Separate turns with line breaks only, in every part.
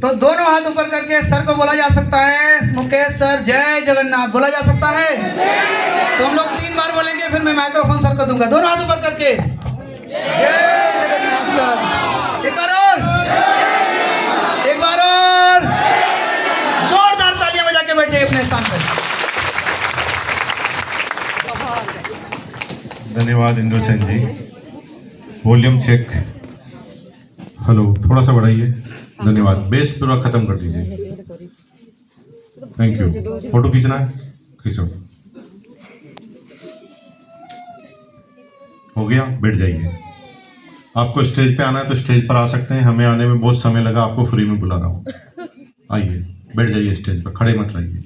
तो दोनों हाथ ऊपर करके सर को बोला जा सकता है, मुकेश सर जय जगन्नाथ बोला जा सकता है। तो हम लोग 3 बार बोलेंगे, फिर मैं माइक्रोफोन सर को दूंगा। दोनों हाथ ऊपर करके जय जगन्नाथ सर। एक बार और, एक बार और, जोरदार तालियां बजा के बैठ जाइए अपने स्थान पर।
धन्यवाद Indu Sen ji. Volume check. Hello, थोड़ा सा बढ़ाइए। धन्यवाद। बेस पूरा खत्म कर दीजिए। Thank you. फोटो खींचना है, खींचो। हो गया, बैठ जाइए। आपको स्टेज पे आना है तो स्टेज पर आ सकते हैं। हमें आने में बहुत समय लगा, आपको फ्री में बुला रहा हूँ। आइए, बैठ जाइए स्टेज पर, खड़े मत रहिए।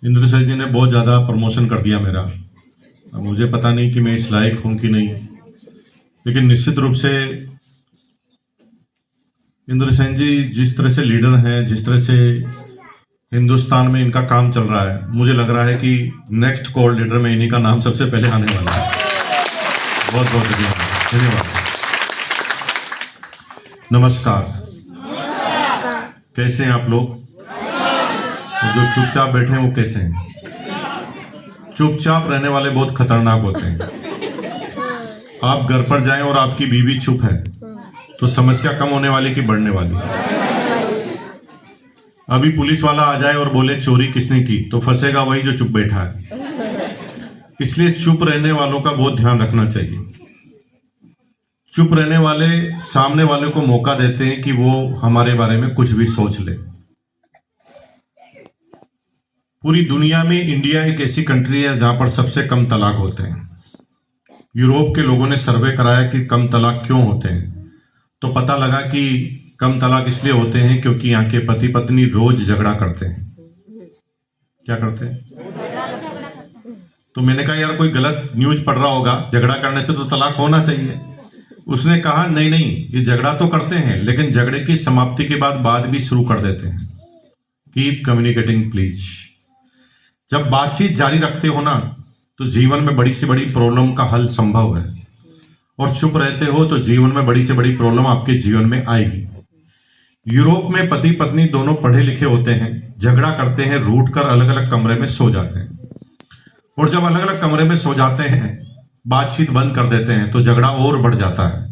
इंद्र सर जी ने बहुत ज़्यादा प्रमोशन कर दिया मेरा। अब मुझे पता नहीं कि मैं इस लायक हूँ कि नहीं, लेकिन निश्चित रूप से इंद्र सेन जी जिस तरह से लीडर हैं, जिस तरह से हिंदुस्तान में इनका काम चल रहा है, मुझे लग रहा है कि नेक्स्ट कोर लीडर में इन्हीं का नाम सबसे पहले आने वाला है। बहुत बहुत धन्यवाद। नमस्कार। कैसे हैं आप लोग? और जो चुपचाप बैठे हैं वो कैसे हैं? चुपचाप रहने वाले बहुत खतरनाक होते हैं। आप घर पर जाएं और आपकी बीवी चुप है तो समस्या कम होने वाली कि बढ़ने वाली? अभी पुलिस वाला आ जाए और बोले चोरी किसने की, तो फंसेगा वही जो चुप बैठा है। इसलिए चुप रहने वालों का बहुत ध्यान रखना चाहिए। चुप रहने वाले सामने वाले को मौका देते हैं कि वो हमारे बारे में कुछ भी सोच ले। पूरी दुनिया में इंडिया एक ऐसी कंट्री है जहां पर सबसे कम तलाक होते हैं। यूरोप के लोगों ने सर्वे कराया कि कम तलाक क्यों होते हैं, तो पता लगा कि कम तलाक इसलिए होते हैं क्योंकि यहाँ के पति पत्नी रोज झगड़ा करते हैं। क्या करते हैं? तो मैंने कहा यार कोई गलत न्यूज पढ़ रहा होगा, झगड़ा करने से तो तलाक होना चाहिए। उसने कहा नहीं नहीं, ये झगड़ा तो करते हैं लेकिन झगड़े की समाप्ति के बाद बात भी शुरू कर देते हैं। Keep communicating please. जब बातचीत जारी रखते हो ना तो जीवन में बड़ी से बड़ी प्रॉब्लम का हल संभव है, और चुप रहते हो तो जीवन में बड़ी से बड़ी प्रॉब्लम आपके जीवन में आएगी। यूरोप में पति पत्नी दोनों पढ़े लिखे होते हैं, झगड़ा करते हैं, रूठ कर अलग अलग कमरे में सो जाते हैं, और जब अलग अलग कमरे में सो जाते हैं, बातचीत बंद कर देते हैं तो झगड़ा और बढ़ जाता है।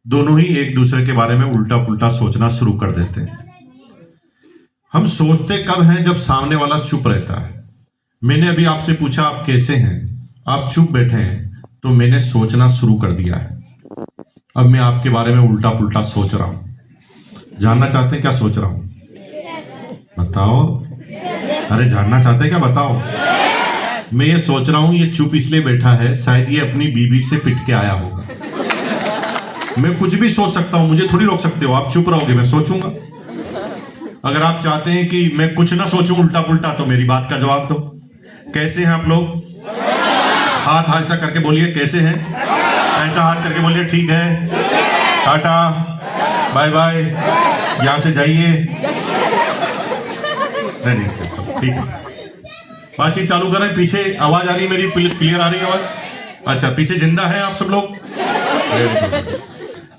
दोनों ही एक दूसरे के बारे में उल्टा पुल्टा सोचना शुरू कर देते हैं। हम सोचते कब हैं? जब सामने वाला चुप रहता है। मैंने अभी आपसे पूछा आप कैसे हैं, आप चुप बैठे हैं, तो मैंने सोचना शुरू कर दिया है। अब मैं आपके बारे में उल्टा पुल्टा सोच रहा हूं। जानना चाहते हैं क्या सोच रहा हूं? बताओ। अरे जानना चाहते हैं क्या? बताओ। मैं ये सोच रहा हूं ये चुप इसलिए बैठा है, शायद ये अपनी बीवी से पिट के आया होगा। मैं कुछ भी सोच सकता हूं, मुझे थोड़ी रोक सकते हो। आप चुप रहोगे, मैं सोचूंगा। अगर आप चाहते हैं कि मैं कुछ ना सोचूं उल्टा पुल्टा, तो मेरी बात का जवाब दो। कैसे हैं आप लोग? हाथ ऐसा करके बोलिए कैसे हैं। ऐसा हाथ करके बोलिए ठीक है, टाटा, बाय बाय, यहां से जाइए। नहीं ठीक है, बातचीत चालू करें। पीछे आवाज आ रही है मेरी? क्लियर आ रही है आवाज? अच्छा, पीछे जिंदा है आप सब लोग?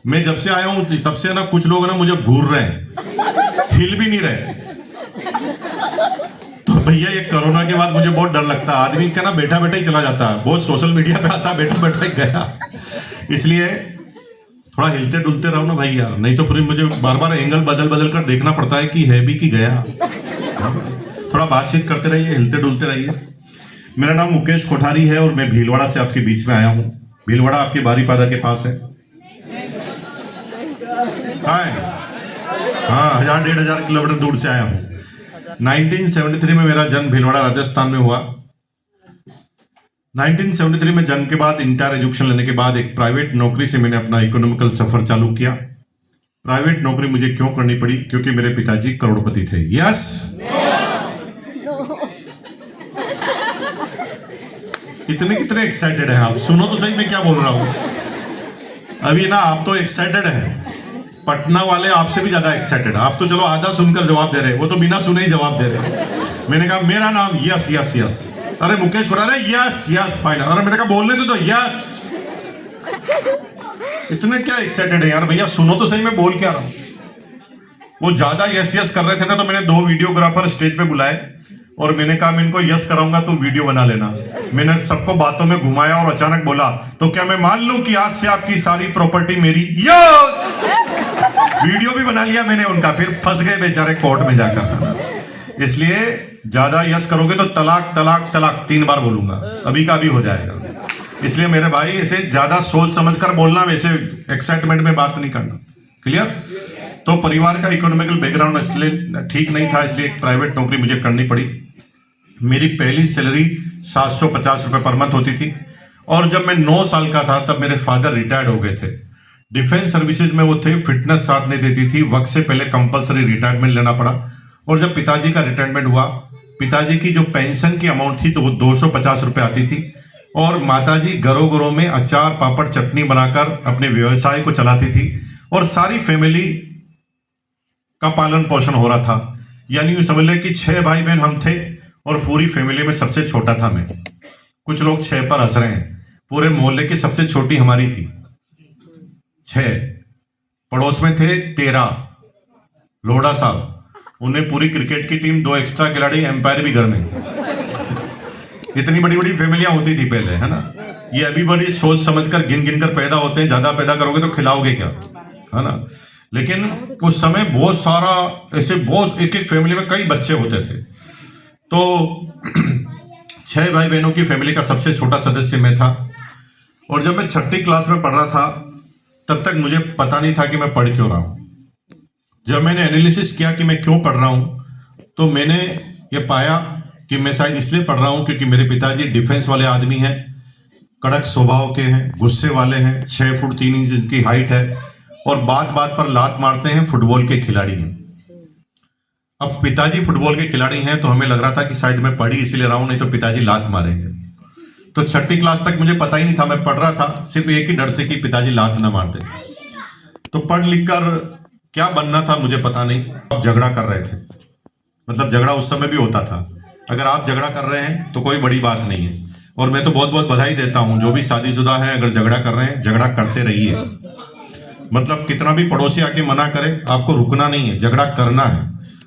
मैं जब से आया हूं तब से ना कुछ लोग ना मुझे घूर रहे हैं, हिल भी नहीं रहे। तो भैया ये कोरोना के बाद मुझे बहुत डर लगता है। आदमी का ना बैठा बैठा ही चला जाता है, बहुत सोशल मीडिया पे आता है बैठा बैठा ही गया। इसलिए थोड़ा हिलते डुलते रहो ना भैया, नहीं तो फिर मुझे बार बार एंगल बदल बदल कर देखना पड़ता है कि है भी कि गया। थोड़ा बातचीत करते रहिए, हिलते डुलते रहिए। मेरा नाम मुकेश कोठारी है और मैं भीलवाड़ा से आपके बीच में आया हूँ। भीलवाड़ा आपके बारीपादा के पास है। हाँ, 1000-1500 किलोमीटर दूर से आया हूँ। 1973 में मेरा जन्म भीलवाड़ा राजस्थान में हुआ। 1973 में जन्म के बाद इंटर एजुकेशन लेने के बाद एक प्राइवेट नौकरी से मैंने अपना इकोनॉमिकल सफर चालू किया। प्राइवेट नौकरी मुझे क्यों करनी पड़ी? क्योंकि मेरे पिताजी करोड़पति थे। यस, कितने एक्साइटेड हैं आप? सुनो तो सही मैं क्या बोल रहा हूं। अभी ना आप तो एक्साइटेड हैं, पटना वाले आपसे भी ज्यादा एक्साइटेड। आप तो चलो आधा सुनकर जवाब दे रहे, वो तो बिना सुने ही जवाब दे रहे। मैंने कहा मेरा नाम यस यस यस। अरे Mukesh Kothari, yes yes final. अरे मैंने कहा बोलने दो तो यस। इतने क्या एक्साइटेड है यार भैया, सुनो तो सही मैं बोल क्या रहा हूं। वो ज्यादा यस यस कर रहे थे ना, तो मैंने 2 वीडियोग्राफर स्टेज पे बुलाए और मैंने कहा मैं इनको यस कराऊंगा तो वीडियो बना लेना। मैंने सबको बातों में घुमाया और अचानक बोला, तो क्या मैं मान लूं कि आज से आपकी सारी प्रॉपर्टी मेरी? यस! वीडियो भी बना लिया मैंने उनका, फिर फंस गए बेचारे कोर्ट में जाकर। इसलिए ज्यादा यस करोगे तो तलाक तलाक तलाक 3 बार बोलूंगा, अभी का भी हो जाएगा। इसलिए मेरे भाई इसे ज्यादा सोच समझकर बोलना, वैसे एक्साइटमेंट में बात नहीं करना। क्लियर? तो परिवार का इकोनॉमिकल बैकग्राउंड इसलिए ठीक नहीं था, इसलिए एक प्राइवेट नौकरी मुझे करनी पड़ी। मेरी पहली सैलरी 750 रुपए पर मंथ होती थी, और जब मैं 9 साल का था तब मेरे फादर रिटायर्ड हो गए थे। डिफेंस सर्विसेज में वो थे, फिटनेस साथ नहीं देती थी, वक्त से पहले कंपलसरी रिटायरमेंट लेना पड़ा। और जब पिताजी का रिटायरमेंट हुआ, पिताजी की जो पेंशन की अमाउंट थी तो वो 250 रुपए आती थी, और माताजी घरों घरों में अचार पापड़ चटनी बनाकर अपने व्यवसाय को चलाती थी, और सारी फैमिली का पालन पोषण हो रहा था। यानी यूं समझ लें कि 6 भाई बहन हम थे और पूरी फैमिली में सबसे छोटा था मैं। कुछ लोग 6 पर हंस रहे हैं, पूरे मोहल्ले की सबसे छोटी हमारी थी 6। पड़ोस में थे 13 लोढ़ा साहब, उन्हें पूरी क्रिकेट की टीम, 2 एक्स्ट्रा खिलाड़ी, एम्पायर भी घर में। इतनी बड़ी बड़ी फैमिलियां होती थी पहले, है ना। ये अभी बड़ी सोच समझकर गिन गिन कर पैदा होते हैं, ज्यादा पैदा करोगे तो खिलाओगे क्या, है ना। लेकिन उस समय बहुत सारा ऐसे, बहुत एक एक फैमिली में कई बच्चे होते थे। तो 6 भाई बहनों की फैमिली का सबसे छोटा सदस्य मैं था। और जब मैं 6ठी क्लास में पढ़ रहा था तब तक मुझे पता नहीं था कि मैं पढ़ क्यों रहा हूं। जब मैंने एनालिसिस किया कि मैं क्यों पढ़ रहा हूं, तो मैंने ये पाया कि मैं शायद इसलिए पढ़ रहा हूं क्योंकि मेरे पिताजी डिफेंस वाले आदमी हैं, कड़क स्वभाव के हैं, गुस्से वाले हैं, 6 फुट 3 इंच इनकी हाइट है, और बात बात पर लात मारते हैं, फुटबॉल के खिलाड़ी हैं। अब पिताजी फुटबॉल के खिलाड़ी हैं तो हमें लग रहा था कि शायद मैं पढ़ी इसलिए रहा हूं, नहीं तो पिताजी लात मारेंगे। तो 6ठी क्लास तक मुझे पता ही नहीं था, मैं पढ़ रहा था सिर्फ एक ही डर से कि पिताजी लात ना मारते। तो पढ़ लिख कर क्या बनना था मुझे पता नहीं। अब झगड़ा कर रहे थे, मतलब झगड़ा उस समय भी होता था। अगर आप झगड़ा कर रहे हैं तो कोई बड़ी बात नहीं है, और मैं तो बहुत बहुत बधाई देता हूं जो भी शादीशुदा हैं, अगर झगड़ा कर रहे हैं झगड़ा करते रहिए। मतलब कितना भी पड़ोसी आके मना करे, आपको रुकना नहीं है, झगड़ा करना है।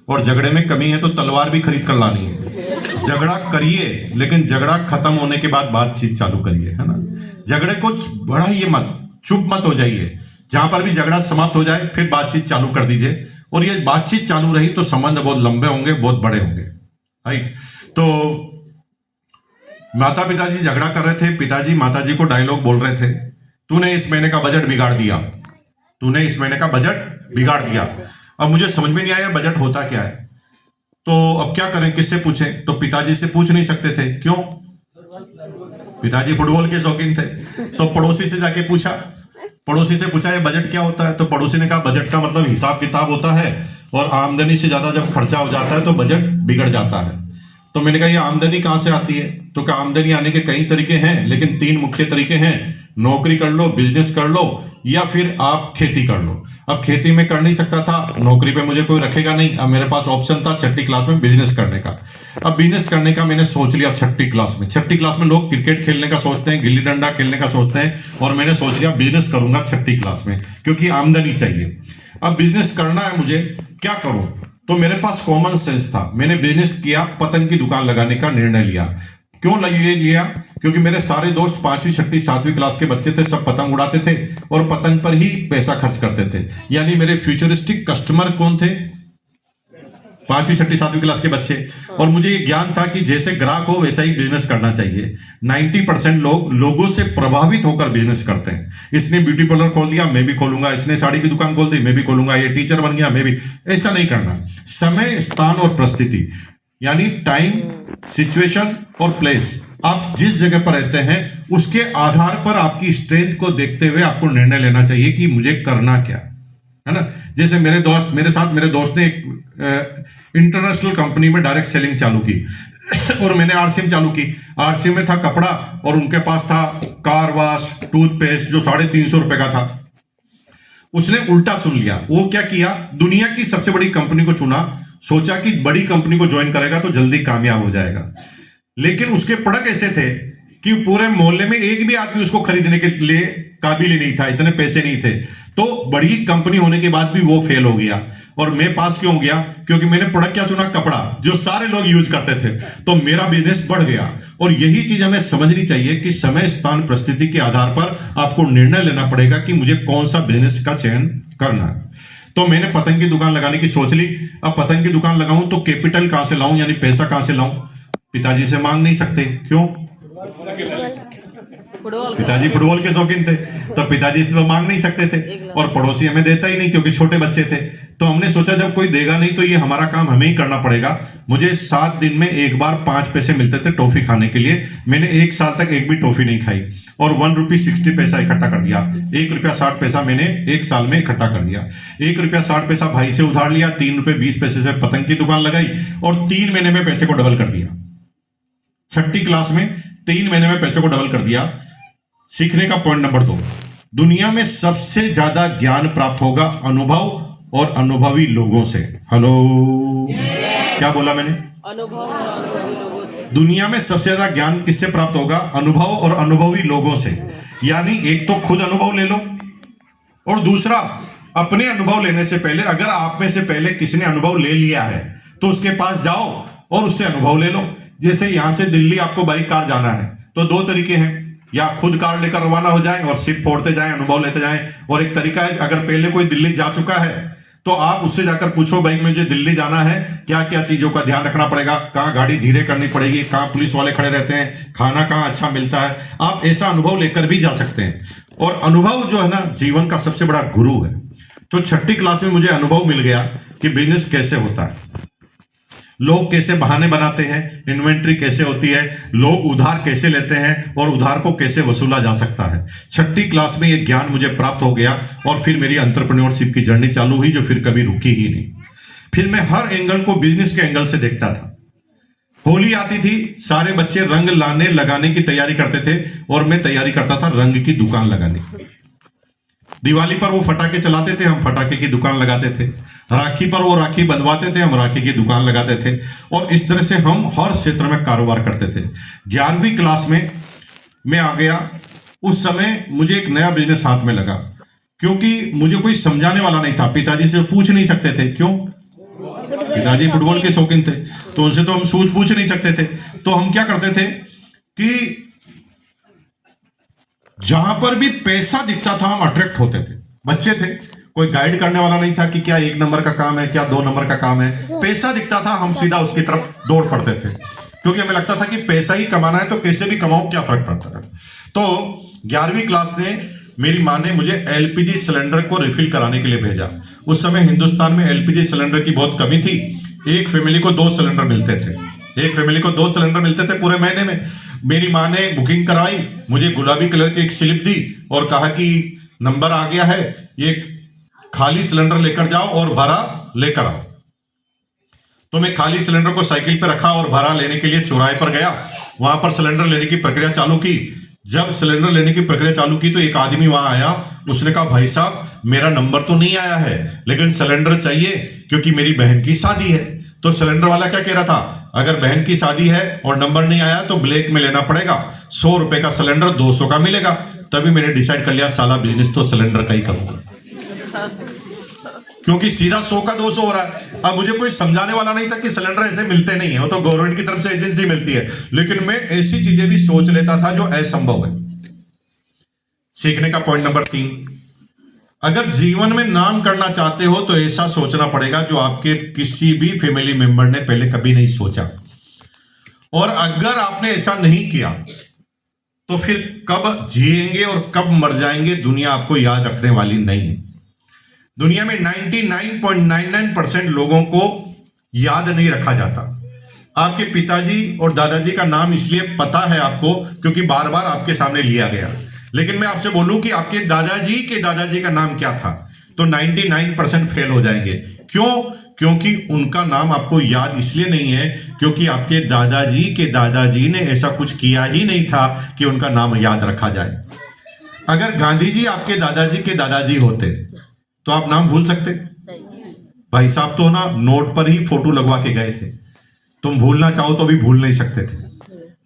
और झगड़े में कमी है तो तलवार भी खरीद कर लानी है। झगड़ा करिए, लेकिन झगड़ा खत्म होने के बाद बातचीत चालू करिए, है ना। झगड़े को बढ़ाइए मत, चुप मत हो जाइए। जहां पर भी झगड़ा समाप्त हो जाए फिर बातचीत चालू कर दीजिए, और ये बातचीत चालू रही तो संबंध बहुत लंबे होंगे, बहुत बड़े होंगे। तो माता पिताजी झगड़ा कर रहे थे, पिताजी माताजी को डायलॉग बोल रहे थे, तूने इस महीने का बजट बिगाड़ दिया, तूने इस महीने का बजट बिगाड़ दिया। अब मुझे समझ में नहीं आया बजट होता क्या है, तो अब क्या करें, किससे पूछें। तो पिताजी से पूछ नहीं सकते थे, क्यों, पिताजी फुटबॉल के शौकीन थे। तो पड़ोसी से जाके पूछा, पड़ोसी से पूछा ये बजट क्या होता है। तो पड़ोसी ने कहा बजट का मतलब हिसाब किताब होता है, और आमदनी से ज्यादा जब खर्चा हो जाता है तो बजट बिगड़ जाता है। तो मैंने कहा ये आमदनी कहां से आती है। तो क्या आमदनी आने के कई तरीके हैं, लेकिन 3 मुख्य तरीके हैं, नौकरी कर लो, बिजनेस कर लो, या फिर आप खेती कर लो। अब खेती में कर नहीं सकता था, नौकरी पे मुझे कोई रखेगा नहीं, अब मेरे पास ऑप्शन था 6ठी क्लास में बिजनेस करने का। अब बिजनेस करने का मैंने सोच लिया 6ठी क्लास में। 6ठी क्लास में लोग क्रिकेट खेलने का सोचते हैं, गिल्ली डंडा खेलने का सोचते हैं, और मैंने सोच लिया बिजनेस करूंगा 6ठी क्लास में, क्योंकि आमदनी चाहिए। अब बिजनेस करना है मुझे, क्या करूं। तो मेरे पास कॉमन सेंस था, मैंने बिजनेस किया, पतंग की दुकान लगाने का निर्णय लिया। क्यों लिया, क्योंकि मेरे सारे दोस्त 5वीं 6ठी 7वीं क्लास के बच्चे थे, सब पतंग उड़ाते थे और पतंग पर ही पैसा खर्च करते थे। यानी मेरे फ्यूचरिस्टिक कस्टमर कौन थे, 5वीं 6ठी 7वीं क्लास के बच्चे। और मुझे ये ज्ञान था कि जैसे ग्राहक हो वैसा ही बिजनेस करना चाहिए। 90% लोग लोगों से प्रभावित होकर बिजनेस करते हैं। इसने ब्यूटी पार्लर खोल दिया, मैं भी खोलूंगा, इसने साड़ी की दुकान खोल दी, मैं भी खोलूंगा, ये टीचर बन गया, मैं भी। ऐसा नहीं करना। समय, स्थान और परिस्थिति, यानी टाइम, सिचुएशन और प्लेस, आप जिस जगह पर रहते हैं उसके आधार पर आपकी स्ट्रेंथ को देखते हुए आपको निर्णय लेना चाहिए कि मुझे करना क्या है ना। जैसे मेरे दोस्त ने एक इंटरनेशनल कंपनी में डायरेक्ट सेलिंग चालू की और मैंने आरसीएम चालू की। आरसीएम में था कपड़ा और उनके पास था कार वॉश, टूथपेस्ट जो 350 रुपए का था। उसने उल्टा सुन लिया। वो क्या किया, दुनिया की सबसे बड़ी कंपनी को चुना, सोचा कि बड़ी कंपनी को ज्वाइन करेगा तो जल्दी कामयाब हो जाएगा। लेकिन उसके प्रोडक्ट ऐसे थे कि पूरे मोहल्ले में एक भी आदमी उसको खरीदने के लिए काबिल ही नहीं था, इतने पैसे नहीं थे। तो बड़ी कंपनी होने के बाद भी वो फेल हो गया। और मैं पास क्यों हो गया? क्योंकि मैंने प्रोडक्ट क्या चुना? कपड़ा, जो सारे लोग यूज करते थे, तो मेरा बिजनेस बढ़ गया। और यही चीज हमें समझनी चाहिए कि समय, स्थान, परिस्थिति के आधार पर आपको निर्णय लेना पड़ेगा कि मुझे कौन सा बिजनेस का चयन करना है। तो मैंने पतंग की दुकान लगाने की सोच ली। अब पतंग की दुकान लगाऊं तो कैपिटल कहां से लाऊं, यानी पैसा कहां से लाऊं? पिताजी से मांग नहीं सकते। क्यों? पिताजी फुटबॉल के शौकीन थे, तो पिताजी से तो मांग नहीं सकते थे, और पड़ोसी हमें देता ही नहीं क्योंकि छोटे बच्चे थे। तो हमने सोचा जब कोई देगा नहीं तो ये हमारा काम हमें ही करना पड़ेगा। मुझे 7 दिन में एक बार 5 पैसे मिलते थे टॉफी खाने के लिए। मैंने 1 साल तक एक भी टॉफी नहीं खाई और 1 रुपी 60 पैसा इकट्ठा कर दिया। 1 रुपया 60 पैसा मैंने 1 साल में इकट्ठा कर दिया। 1 रुपया 60 पैसा भाई से उधार लिया, 3 रुपए 20 पैसे से पतंग की दुकान लगाई और 3 महीने में पैसे को डबल कर दिया। 6ठी क्लास में 3 महीने में पैसे को डबल कर दिया। सीखने का पॉइंट नंबर 2, दुनिया में सबसे ज्यादा ज्ञान प्राप्त होगा अनुभव और अनुभवी लोगों से। हेलो, क्या बोला मैंने? दुनिया में सबसे ज्यादा ज्ञान किससे प्राप्त होगा? अनुभव और अनुभवी लोगों से। यानी एक तो खुद अनुभव ले लो, और दूसरा अपने अनुभव लेने से पहले, अगर आप में से पहले किसी ने अनुभव ले लिया है तो उसके पास जाओ और उससे अनुभव ले लो। जैसे यहां से दिल्ली आपको बाइक कार जाना है तो 2 तरीके हैं, या खुद कार लेकर रवाना हो जाएं और सिर्फ फोड़ते जाएं, अनुभव लेते जाएं, और एक तरीका है अगर पहले कोई दिल्ली जा चुका है तो आप उससे जाकर पूछो, भाई मुझे दिल्ली जाना है, क्या क्या चीजों का ध्यान रखना पड़ेगा, कहाँ गाड़ी धीरे करनी पड़ेगी, कहाँ पुलिस वाले खड़े रहते हैं, खाना कहाँ अच्छा मिलता है। आप ऐसा अनुभव लेकर भी जा सकते हैं। और अनुभव जो है ना, जीवन का सबसे बड़ा गुरु है। तो 6ठी क्लास में मुझे अनुभव मिल गया कि बिजनेस कैसे होता है, लोग कैसे बहाने बनाते हैं, इन्वेंट्री कैसे होती है, लोग उधार कैसे लेते हैं और उधार को कैसे वसूला जा सकता है। 6ठी क्लास में यह ज्ञान मुझे प्राप्त हो गया और फिर मेरी एंटरप्रेन्योरशिप की जर्नी चालू हुई, जो फिर कभी रुकी ही नहीं। फिर मैं हर एंगल को बिजनेस के एंगल से देखता था। होली आती थी, सारे बच्चे रंग लाने लगाने की तैयारी करते थे और मैं तैयारी करता था रंग की दुकान लगाने की। दिवाली पर वो फटाके चलाते थे, हम फटाके की दुकान लगाते थे। राखी पर वो राखी बंधवाते थे, हम राखी की दुकान लगाते थे। और इस तरह से हम हर क्षेत्र में कारोबार करते थे। 11वीं क्लास में मैं आ गया। उस समय मुझे एक नया बिजनेस हाथ में लगा, क्योंकि मुझे कोई समझाने वाला नहीं था। पिताजी से पूछ नहीं सकते थे। क्यों? पिताजी फुटबॉल के शौकीन थे, तो उनसे तो हम पूछ नहीं सकते थे। तो हम क्या करते थे कि जहां पर भी पैसा दिखता था हम अट्रैक्ट होते थे। बच्चे थे, कोई गाइड करने वाला नहीं था कि क्या 1 नंबर का काम है, क्या 2 नंबर का काम है। पैसा दिखता था, हम सीधा उसकी तरफ दौड़ पड़ते थे, क्योंकि हमें लगता था कि पैसा ही कमाना है, तो कैसे भी कमाऊं, क्या फर्क पड़ता है। तो 11वीं क्लास में मेरी माँ ने मुझे एलपीजी सिलेंडर को रिफिल कराने के लिए भेजा। उस समय हिंदुस्तान में एलपीजी सिलेंडर की बहुत कमी थी। एक फैमिली को 2 सिलेंडर मिलते थे, एक फैमिली को 2 सिलेंडर मिलते थे पूरे महीने में। मेरी माँ ने बुकिंग कराई, मुझे गुलाबी कलर की एक स्लिप दी और कहा कि नंबर आ गया है, ये खाली सिलेंडर लेकर जाओ और भरा लेकर आओ। तो मैं खाली सिलेंडर को साइकिल पे रखा और भरा लेने के लिए चौराहे पर गया। वहां पर सिलेंडर लेने की प्रक्रिया चालू की। जब सिलेंडर लेने की प्रक्रिया चालू की तो एक आदमी वहां आया। उसने कहा, भाई साहब मेरा नंबर तो नहीं आया है, लेकिन सिलेंडर चाहिए क्योंकि मेरी बहन की शादी है। तो सिलेंडर वाला क्या कह रहा था, अगर बहन की शादी है और नंबर नहीं आया तो ब्लैक में लेना पड़ेगा, 100 रुपए का सिलेंडर 200 का मिलेगा। तभी मैंने डिसाइड कर लिया, साला बिजनेस तो सिलेंडर का ही करूंगा, क्योंकि सीधा 100 का 200 हो रहा है। अब मुझे कोई समझाने वाला नहीं था कि सिलेंडर ऐसे मिलते नहीं है, वो तो गवर्नमेंट की तरफ से एजेंसी मिलती है। लेकिन मैं ऐसी चीजें भी सोच लेता था जो असंभव है। सीखने का पॉइंट नंबर 3, अगर जीवन में नाम करना चाहते हो तो ऐसा सोचना पड़ेगा जो आपके किसी भी फैमिली मेंबर ने पहले कभी नहीं सोचा। और अगर आपने ऐसा नहीं किया तो फिर कब जिएंगे और कब मर जाएंगे दुनिया आपको याद रखने वाली नहीं है। दुनिया में 99.99% लोगों को याद नहीं रखा जाता। आपके पिताजी और दादाजी का नाम इसलिए पता है आपको क्योंकि बार बार आपके सामने लिया गया। लेकिन मैं आपसे बोलूं कि आपके दादाजी के दादाजी का नाम क्या था, तो 99% फेल हो जाएंगे। क्यों? क्योंकि उनका नाम आपको याद इसलिए नहीं है क्योंकि आपके दादाजी के दादाजी ने ऐसा कुछ किया ही नहीं था कि उनका नाम याद रखा जाए। अगर गांधी जी आपके दादाजी के दादाजी होते तो आप नाम भूल सकते? भाई साहब तो ना नोट पर ही फोटो लगवा के गए थे, तुम भूलना चाहो तो भी भूल नहीं सकते थे।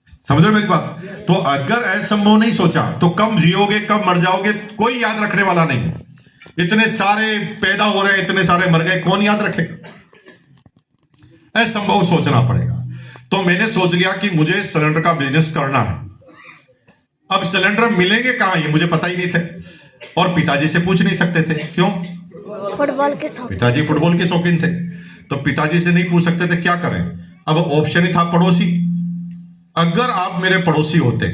समझ रहे मेरी बात? तो अगर असंभव नहीं सोचा तो कब जियोगे, कब मर जाओगे, कोई याद रखने वाला नहीं। इतने सारे पैदा हो रहे हैं, इतने सारे मर गए, कौन याद रखेगा? असंभव सोचना पड़ेगा। तो मैंने सोच लिया कि मुझे सिलेंडर का बिजनेस करना है। अब सिलेंडर मिलेंगे कहां ये मुझे पता ही नहीं थे, और पिताजी से पूछ नहीं सकते थे। क्यों?
फुटबॉल के शौकीन।
पिताजी फुटबॉल के शौकीन थे, तो पिताजी से नहीं पूछ सकते थे। क्या करें? अब ऑप्शन ही था पड़ोसी। अगर आप मेरे पड़ोसी होते,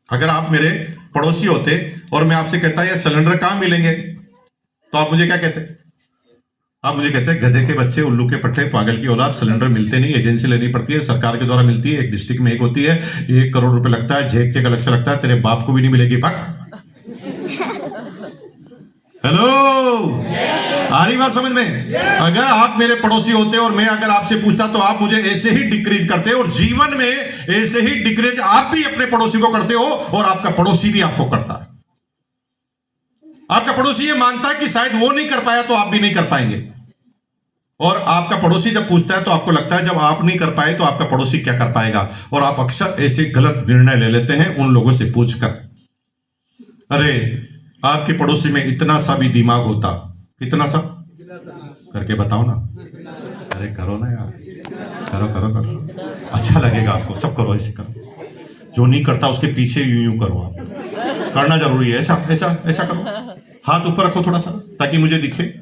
अगर आप मेरे पड़ोसी होते और मैं आपसे कहता ये सिलेंडर कहां मिलेंगे, तो आप मुझे क्या कहते? आप मुझे कहते गधे के बच्चे, उल्लू के पट्टे, पागल की औलाद, सिलेंडर मिलते नहीं, एजेंसी लेनी पड़ती है, सरकार के द्वारा मिलती है, एक डिस्ट्रिक्ट में एक होती है, 1 करोड़ रुपए लगता है, झेक चेक अलग से लगता है, तेरे बाप को भी नहीं मिलेगी। भाग। हेलो, आ रही बात समझ में? अगर आप मेरे पड़ोसी होते और मैं अगर आपसे पूछता तो आप मुझे ऐसे ही डिक्रीज करते, और जीवन में ऐसे ही डिक्रीज आप भी अपने पड़ोसी को करते हो, और आपका पड़ोसी भी आपको करता है। आपका पड़ोसी ये मानता है कि शायद वो नहीं कर पाया तो आप भी नहीं कर पाएंगे, और आपका पड़ोसी जब पूछता है तो आपको लगता है जब आप नहीं कर पाए तो आपका पड़ोसी क्या कर पाएगा, और आप अक्सर ऐसे गलत निर्णय ले लेते हैं उन लोगों से पूछकर। अरे आपके पड़ोसी में इतना सा भी दिमाग होता, कितना सा करके बताओ ना। अरे करो ना यार, करो करो करो, अच्छा लगेगा आपको। सब करो, ऐसे करो। जो नहीं करता उसके पीछे यूं यूं करो। आप करना जरूरी है। ऐसा ऐसा ऐसा करो, हाथ ऊपर रखो थोड़ा सा ताकि मुझे दिखे,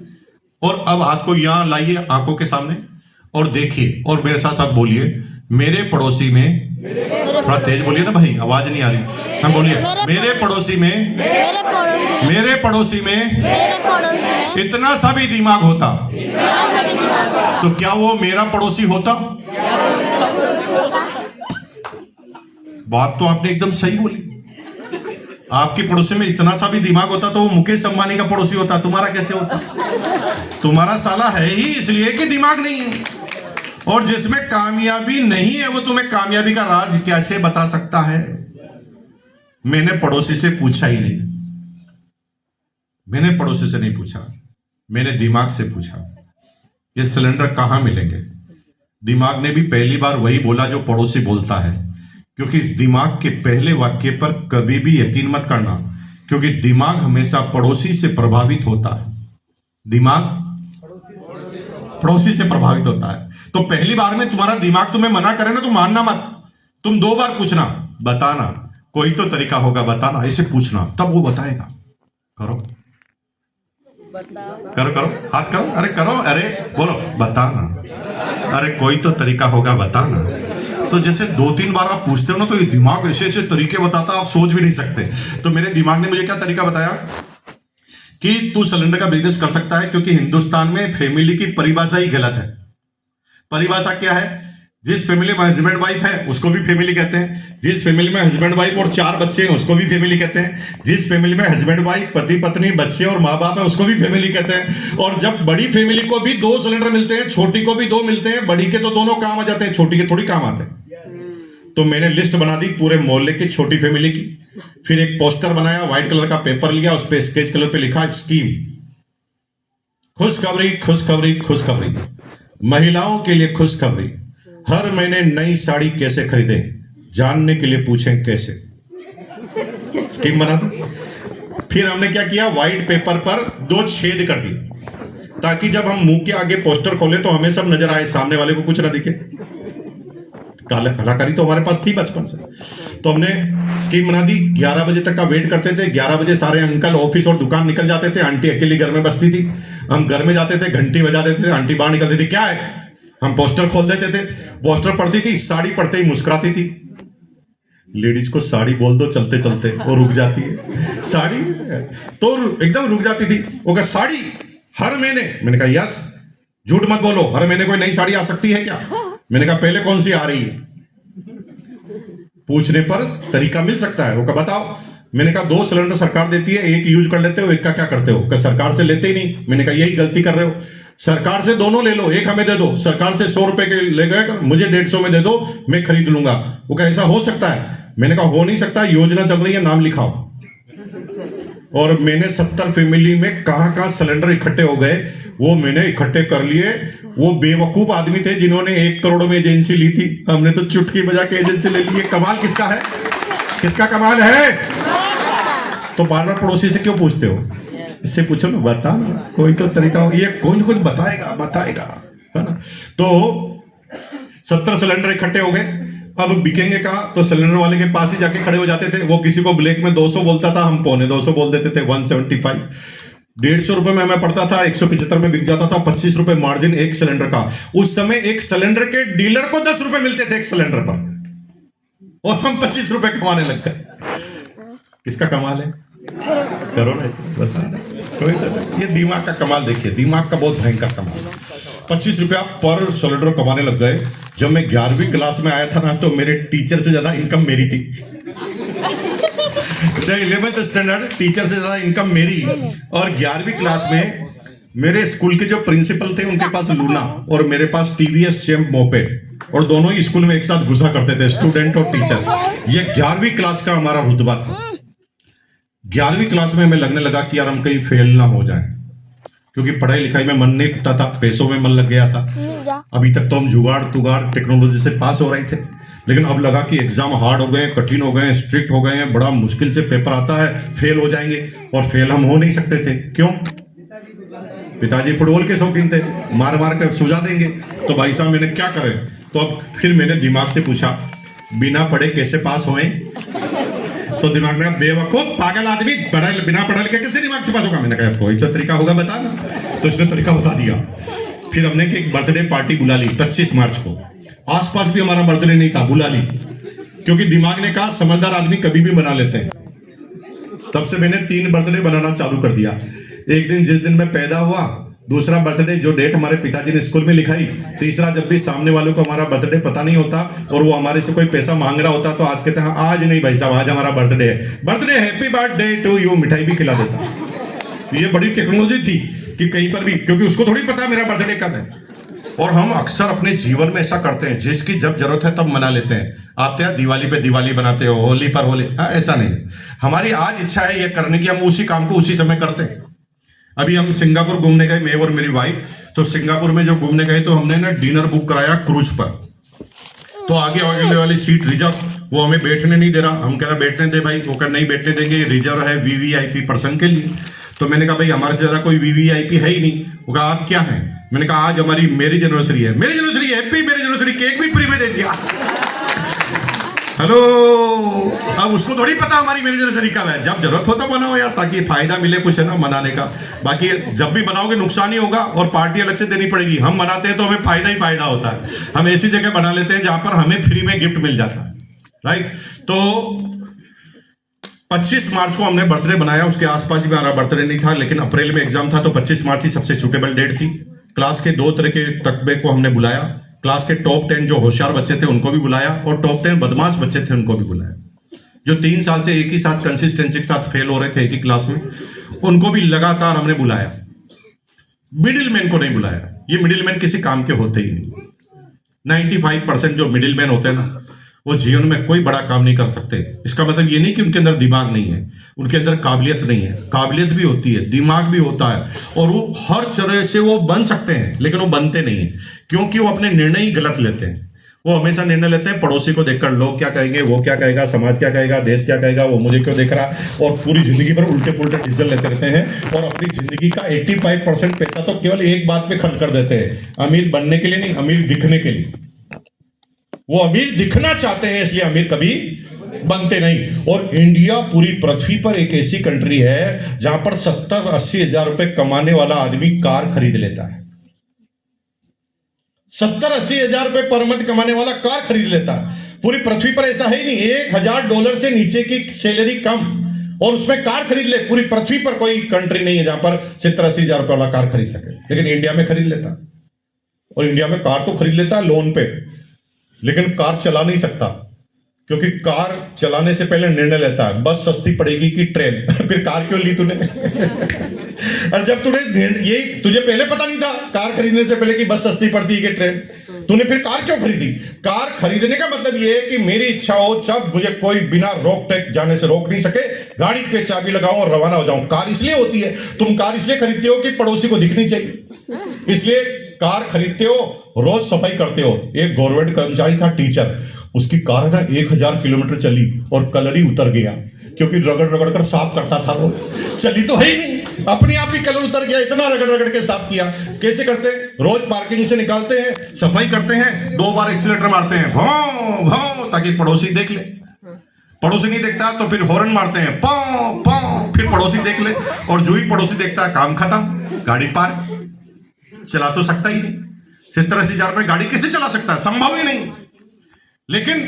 और अब हाथ को यहां लाइए आंखों के सामने और देखिए, और मेरे साथ साथ बोलिए, मेरे पड़ोसी में, थोड़ा तेज बोलिए ना भाई, आवाज नहीं आ रही। हम बोलिए, मेरे पड़ोसी में, मेरे पड़ोसी में इतना सा भी दिमाग होता तो क्या वो मेरा पड़ोसी होता? बात तो आपने एकदम सही बोली। आपके पड़ोसी में इतना सा भी दिमाग होता तो वो मुकेश अंबानी का पड़ोसी होता। तुम्हारा कैसे होता? तुम्हारा साला है ही इसलिए कि दिमाग नहीं है, और जिसमें कामयाबी नहीं है वो तुम्हें कामयाबी का राज कैसे बता सकता है? मैंने पड़ोसी से पूछा ही नहीं, मैंने पड़ोसी से नहीं पूछा, मैंने दिमाग से पूछा ये सिलेंडर कहां मिलेंगे। दिमाग ने भी पहली बार वही बोला जो पड़ोसी बोलता है, क्योंकि इस दिमाग के पहले वाक्य पर कभी भी यकीन मत करना, क्योंकि दिमाग हमेशा पड़ोसी से प्रभावित होता है। दिमाग पड़ोसी से प्रभावित होता है। तो पहली बार में तुम्हारा दिमाग तुम्हें मना करे ना तो मानना मत, तुम 2 बार पूछना, बताना कोई तो तरीका होगा, बताना, इसे पूछना, तब वो बताएगा। करो करो करो, हाथ करो, अरे करो, अरे बोलो, बताना, अरे कोई तो तरीका होगा, बताना। तो जैसे 2-3 बार आप पूछते हो ना तो ये दिमाग ऐसे ऐसे तरीके बताता, आप सोच भी नहीं सकते। तो मेरे दिमाग ने मुझे क्या तरीका बताया कि तू सिलेंडर का बिजनेस कर सकता है, क्योंकि हिंदुस्तान में फैमिली की परिभाषा ही गलत है। परिभाषा क्या है? जिस फैमिली में हस्बैंड वाइफ है उसको भी फैमिली कहते हैं, जिस फैमिली में हस्बैंड वाइफ और 4 बच्चे हैं उसको भी फैमिली कहते हैं, जिस फैमिली में हस्बैंड वाइफ, पति पत्नी, बच्चे और माँ बाप है उसको भी फैमिली कहते हैं। और जब बड़ी फैमिली को भी 2 सिलेंडर मिलते हैं, छोटी को भी 2 मिलते हैं, बड़ी के तो दोनों काम आ जाते हैं, छोटी के थोड़ी काम आते हैं। तो मैंने लिस्ट बना दी पूरे मोहल्ले की छोटी फैमिली की, फिर एक पोस्टर बनाया, व्हाइट कलर का पेपर लिया, उस पर स्केच कलर पे लिखा स्कीम, खुशखबरी खुशखबरी खुशखबरी, महिलाओं के लिए खुशखबरी, हर महीने नई साड़ी कैसे खरीदें, जानने के लिए पूछें कैसे। स्कीम बना दी। फिर हमने क्या किया, व्हाइट पेपर पर 2 छेद कर दिए ताकि जब हम मुंह के आगे पोस्टर खोले तो हमें सब नजर आए, सामने वाले को कुछ ना दिखे। कलाकारी तो हमारे पास थी बचपन से। तो हमने स्कीम बना दी। 11 बजे तक का वेट करते थे। 11 बजे सारे अंकल ऑफिस और दुकान निकल जाते थे, आंटी अकेली घर में बसती थी। हम घर में जाते थे, घंटी बजा देते थे, आंटी बाहर निकलती थी, क्या है? हम पोस्टर खोल देते थे, पोस्टर पढ़ती थी, साड़ी पढ़ते ही मुस्कुराती थी। लेडीज को साड़ी बोल दो चलते चलते, वो रुक जाती है। साड़ी तो एकदम रुक जाती थी। वो कहा साड़ी हर महीने। मैंने कहा यस, झूठ मत बोलो, हर महीने कोई नई साड़ी आ सकती है क्या? मैंने कहा पहले कौन सी आ रही है? पूछने पर तरीका मिल सकता है। वो कहा बताओ। मैंने कहा 2 सिलेंडर सरकार देती है, एक यूज कर लेते हो, एक का क्या करते हो? कहा सरकार से लेते ही नहीं। मैंने कहा यही गलती कर रहे हो, सरकार से दोनों ले लो, एक हमें दे दो। सरकार से 100 रुपए के ले गए, मुझे 150 में दे दो, मैं खरीद लूंगा। वो कहा ऐसा हो सकता है? मैंने कहा हो नहीं सकता, योजना चल रही है, नाम लिखाओ। और मैंने 70 फैमिली में कहां सिलेंडर इकट्ठे हो गए वो मैंने इकट्ठे कर लिए। वो बेवकूफ आदमी थे जिन्होंने 1 करोड़ में एजेंसी ली थी, हमने तो चुटकी बजा के एजेंसी ले ली है। कमाल किसका है? किसका कमाल है? तो बार बार पड़ोसी से क्यों पूछते हो? इससे पूछो ना, बता कोई तो तरीका हो, ये कोई ना कुछ बताएगा, है ना? तो 70 सिलेंडर इकट्ठे हो गए। अब बिकेंगे कहाँ? तो सिलेंडर वाले के पास ही जाके खड़े हो जाते थे। वो किसी को ब्लैक में 200 बोलता था, हम पौने 200 बोल देते थे, 175। 150 रुपए में हमें पड़ता था, 175 में बिक जाता था, 25 रुपए मार्जिन एक सिलेंडर का। उस समय एक सिलेंडर के डीलर को 10 रुपए मिलते थे एक सिलेंडर पर, और हम 25 रुपए कमाने लग गए। किसका कमाल है? करो ना ऐसे, बता कोई तो। ये दिमाग का कमाल देखिए, दिमाग का बहुत भयंकर कमाल। 25 रुपया पर सिलेंडर कमाने लग गए। जब मैं 11वीं क्लास में आया था ना, तो मेरे टीचर से ज्यादा इनकम मेरी थी। 11th स्टैंडर्ड टीचर से ज्यादा इनकम मेरी। और 11वीं क्लास में मेरे स्कूल के जो प्रिंसिपल थे उनके पास लूना और मेरे पास टीवीएस चैंप मोपेड, और दोनों ही स्कूल में एक साथ घुसा करते थे, स्टूडेंट और टीचर। ये 11वीं क्लास का हमारा रुतबा था। 11वीं क्लास में हमें लगने लगा कि यार हम कहीं फेल ना हो जाए, क्योंकि पढ़ाई लिखाई में मन नहीं लगता था, पैसों में मन लग गया था। अभी तक तो हम जुगाड़ तुगाड़ टेक्नोलॉजी से पास हो रहे थे, लेकिन अब लगा कि एग्जाम हार्ड हो गए, कठिन हो गए, स्ट्रिक्ट हो गए हैं, बड़ा मुश्किल से पेपर आता है, फेल हो जाएंगे। और फेल हम हो नहीं सकते थे। क्यों? पिताजी फुटबॉल के शौकीन थे, मार मार कर सुझा देंगे। तो भाई साहब मैंने क्या करे? तो अब फिर मैंने दिमाग से पूछा, बिना पढ़े कैसे पास होए? तो दिमाग में, बेवकूफ पागल आदमी, बिना पढ़े लिखे कैसे दिमाग से पास होगा? मैंने कहा कोई तो तरीका होगा, बता ना। तो इसने तरीका बता दिया। फिर हमने एक बर्थडे पार्टी बुला ली 25 मार्च को। आसपास भी हमारा बर्थडे नहीं था, बुला ली, क्योंकि दिमाग ने कहा समझदार आदमी कभी भी मना लेते हैं। तब से मैंने 3 बर्थडे बनाना चालू कर दिया। एक दिन जिस दिन मैं पैदा हुआ, दूसरा बर्थडे जो डेट हमारे पिताजी ने स्कूल में लिखाई, तीसरा जब भी सामने वालों को हमारा बर्थडे पता नहीं होता और वो हमारे से कोई पैसा मांग रहा होता, तो आज कहते हैं आज नहीं भाई साहब, आज हमारा बर्थडे है, birthday happy birthday to you, मिठाई भी खिला देता। तो ये बड़ी टेक्नोलॉजी थी कि कहीं पर भी, क्योंकि उसको थोड़ी पता मेरा बर्थडे कब है। और हम अक्सर अपने जीवन में ऐसा करते हैं, जिसकी जब जरूरत है तब मना लेते हैं। आप तो दिवाली पे दिवाली बनाते हो, होली पर होली, ऐसा नहीं। हमारी आज इच्छा है ये करने की, हम उसी काम को उसी समय करते हैं। अभी हम सिंगापुर घूमने गए, मैं और मेरी वाइफ। तो सिंगापुर में जब घूमने गए तो हमने ना डिनर बुक कराया क्रूज पर। तो आगे वाली सीट रिजर्व, वो हमें बैठने नहीं दे रहा। हम कह रहे बैठने दे भाई, वो कह नहीं बैठने देंगे, रिजर्व है वीवीआईपी पर्सन के लिए। तो मैंने कहा भाई हमारे से ज्यादा कोई वीवीआईपी है ही नहीं। वो कहा आप क्या हैं? मैंने कहा आज हमारी मैरिज एनिवर्सरी है। Marriage anniversary, happy marriage anniversary, cake भी फ्री में दे दिया। हेलो, अब उसको थोड़ी पता हमारी मैरिज एनिवर्सरी कब है। जब जरूरत हो तो बनाओ यार, ताकि फायदा मिले कुछ, है ना, मनाने का। बाकी जब भी बनाओगे नुकसान ही होगा और पार्टी अलग से देनी पड़ेगी। हम मनाते हैं तो हमें फायदा ही फायदा होता है। हम ऐसी जगह बना लेते हैं जहां पर हमें फ्री में गिफ्ट मिल जाता है, राइट। तो 25 मार्च को हमने बर्थडे बनाया। उसके आसपास भी हमारा बर्थडे नहीं था, लेकिन अप्रैल में एग्जाम था, तो 25 मार्च ही सबसे सूटेबल डेट थी। क्लास के 2 तरह के तकबे को हमने बुलाया। क्लास के टॉप 10 जो होशियार बच्चे थे उनको भी बुलाया, और टॉप 10 बदमाश बच्चे थे उनको भी बुलाया। जो 3 साल से एक ही साथ कंसिस्टेंसी के साथ फेल हो रहे थे एक ही क्लास में, उनको भी लगातार हमने बुलाया। मिडिल मैन को नहीं बुलाया। ये मिडिल मैन किसी काम के होते ही नहीं। 95% जो मिडिल मैन होते हैं ना, वो जीवन में कोई बड़ा काम नहीं कर सकते। इसका मतलब ये नहीं कि उनके अंदर दिमाग नहीं है, उनके अंदर काबिलियत नहीं है। काबिलियत भी होती है, दिमाग भी होता है, और वो हर तरह से वो बन सकते हैं, लेकिन वो बनते नहीं है, क्योंकि वो अपने निर्णय ही गलत लेते हैं। वो हमेशा निर्णय लेते हैं पड़ोसी को देखकर, लोग क्या कहेंगे, वो क्या कहेगा, समाज क्या कहेगा, देश क्या कहेगा, वो मुझे क्यों देख रहा, और पूरी जिंदगी भर उल्टे पुल्टे डिसीजन लेते रहते हैं। और अपनी जिंदगी का 85% पैसा तो केवल एक बात पे खर्च कर देते हैं, अमीर बनने के लिए नहीं, अमीर दिखने के लिए। वो अमीर दिखना चाहते हैं, इसलिए अमीर कभी बनते नहीं। और इंडिया पूरी पृथ्वी पर एक ऐसी कंट्री है जहां पर 70-80 हजार रुपए कमाने वाला आदमी कार खरीद लेता है। 70-80 हजार रुपए पर मंथ कमाने वाला कार खरीद लेता है। पूरी पृथ्वी पर ऐसा है ही नहीं। $1000 से नीचे की सैलरी कम और उसमें कार खरीद ले। पूरी पृथ्वी पर कोई कंट्री नहीं है जहां पर 70-80 हजार रुपए वाला कार खरीद सके, लेकिन इंडिया में खरीद लेता। और इंडिया में कार तो खरीद लेता है लोन पे, लेकिन कार चला नहीं सकता, क्योंकि कार चलाने से पहले निर्णय लेता है बस सस्ती पड़ेगी कि ट्रेन। फिर कार क्यों ली तूने? और जब ये तुझे पहले पता नहीं था कार खरीदने से पहले कि बस सस्ती पड़ती है कि ट्रेन, तूने फिर कार क्यों खरीदी? कार खरीदने का मतलब ये है कि मेरी इच्छा हो जब मुझे कोई बिना रोक टैक जाने से रोक नहीं सके, गाड़ी पे चाबी लगाऊं और रवाना हो जाऊं। कार इसलिए होती है, तुम कार इसलिए खरीदते हो कि पड़ोसी को दिखनी चाहिए, इसलिए कार खरीदते हो, रोज सफाई करते हो। एक गवर्नमेंट कर्मचारी था, टीचर, उसकी कार है ना 1000 किलोमीटर चली और कलर ही उतर गया, क्योंकि रगड़ रगड़ कर साफ करता था रोज। चली तो है ही नहीं, अपने आप ही कलर उतर गया, इतना रगड़ रगड़ के साफ किया। कैसे करते हैं? रोज पार्किंग से निकालते हैं, सफाई करते हैं, 2 बार एक्सीलेटर मारते हैं, भौं भौं, ताकि पड़ोसी देख ले। पड़ोसी नहीं देखता तो फिर हॉर्न मारते हैं, पौ पौ, फिर पड़ोसी देख ले, और जो ही पड़ोसी देखता है काम खत्म, गाड़ी पार्क। चला तो सकता ही नहीं, 70-80 हजार में गाड़ी कैसे चला सकता है? संभव ही नहीं। लेकिन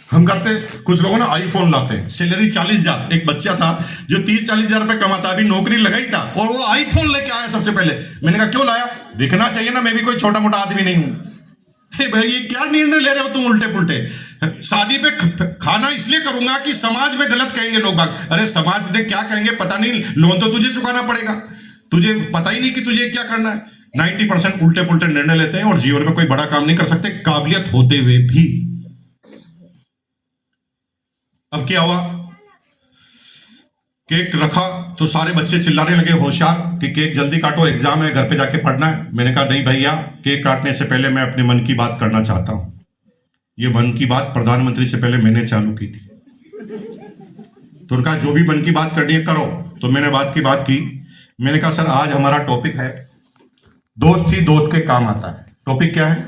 हम करते, कुछ लोगों ने आईफोन लाते हैं, सैलरी 40 हजार। एक बच्चा था जो 30-40 हजार रुपए कमाता, अभी नौकरी लगाई था और वो आईफोन लेके आया सबसे पहले। मैंने कहा क्यों लाया? दिखना चाहिए ना, मैं भी कोई छोटा मोटा आदमी नहीं हूं। भाई ये क्या निर्णय ले रहे हो तुम उल्टे पुल्टे? शादी पे खाना इसलिए करूंगा कि समाज में गलत कहेंगे लोग बाग। अरे समाज ने क्या कहेंगे पता नहीं, लोन तो तुझे चुकाना पड़ेगा, तुझे पता ही नहीं कि तुझे क्या करना है। 90% उल्टे पुल्टे निर्णय लेते हैं और जीवन में कोई बड़ा काम नहीं कर सकते, काबिलियत होते हुए भी। अब क्या हुआ? केक रखा तो सारे बच्चे चिल्लाने लगे, होशियार, कि केक जल्दी काटो, एग्जाम है, घर पे जाके पढ़ना है। मैंने कहा नहीं भैया, केक काटने से पहले मैं अपने मन की बात करना चाहता हूं। ये मन की बात प्रधानमंत्री से पहले मैंने चालू की थी। तो उनका जो भी मन की बात करनी है करो। तो मैंने बात की। मैंने कहा सर आज हमारा टॉपिक है दोस्त ही दोस्त के काम आता है। टॉपिक क्या है?